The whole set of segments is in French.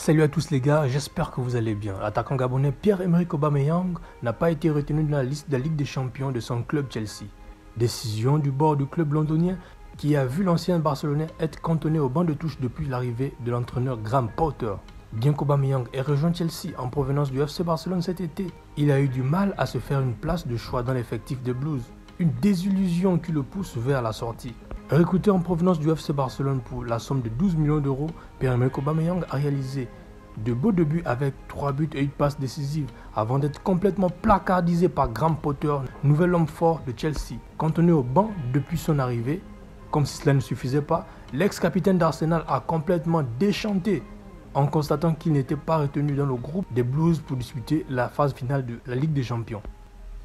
Salut à tous les gars, j'espère que vous allez bien. L'attaquant gabonais Pierre-Emerick Aubameyang n'a pas été retenu dans la liste de la Ligue des Champions de son club Chelsea. Décision du bord du club londonien qui a vu l'ancien Barcelonais être cantonné au banc de touche depuis l'arrivée de l'entraîneur Graham Potter. Bien qu'Aubameyang ait rejoint Chelsea en provenance du FC Barcelone cet été, il a eu du mal à se faire une place de choix dans l'effectif des Blues. Une désillusion qui le pousse vers la sortie. Recruté en provenance du FC Barcelone pour la somme de 12 millions d'euros, Pierre-Emerick Aubameyang a réalisé de beaux débuts avec 3 buts et 1 passe décisive avant d'être complètement placardisé par Graham Potter, nouvel homme fort de Chelsea. Cantonné au banc depuis son arrivée, comme si cela ne suffisait pas, l'ex-capitaine d'Arsenal a complètement déchanté en constatant qu'il n'était pas retenu dans le groupe des Blues pour disputer la phase finale de la Ligue des Champions.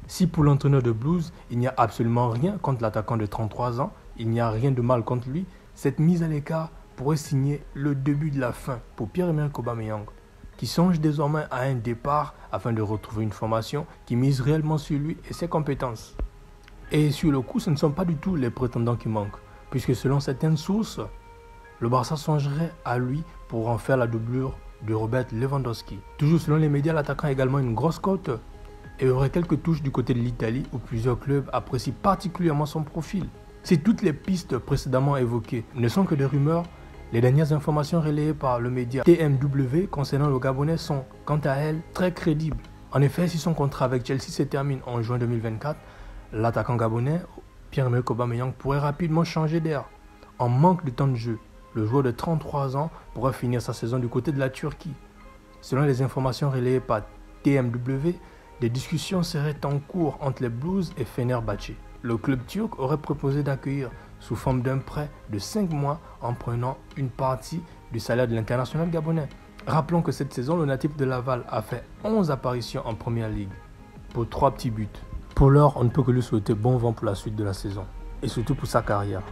Si pour l'entraîneur de Blues, il n'y a absolument rien contre l'attaquant de 33 ans, il n'y a rien de mal contre lui, cette mise à l'écart pourrait signer le début de la fin pour Pierre-Emerick Aubameyang, qui songe désormais à un départ afin de retrouver une formation qui mise réellement sur lui et ses compétences. Et sur le coup, ce ne sont pas du tout les prétendants qui manquent, puisque selon certaines sources, le Barça songerait à lui pour en faire la doublure de Robert Lewandowski. Toujours selon les médias, l'attaquant a également une grosse cote et aurait quelques touches du côté de l'Italie où plusieurs clubs apprécient particulièrement son profil. Si toutes les pistes précédemment évoquées ne sont que des rumeurs, les dernières informations relayées par le média TMW concernant le Gabonais sont, quant à elles, très crédibles. En effet, si son contrat avec Chelsea se termine en juin 2024, l'attaquant gabonais, Pierre-Emerick Aubameyang, pourrait rapidement changer d'air. En manque de temps de jeu, le joueur de 33 ans pourrait finir sa saison du côté de la Turquie. Selon les informations relayées par TMW, des discussions seraient en cours entre les Blues et Fenerbahçe. Le club turc aurait proposé d'accueillir sous forme d'un prêt de 5 mois en prenant une partie du salaire de l'international gabonais. Rappelons que cette saison, le natif de Laval a fait 11 apparitions en Première Ligue pour 3 petits buts. Pour l'heure, on ne peut que lui souhaiter bon vent pour la suite de la saison et surtout pour sa carrière.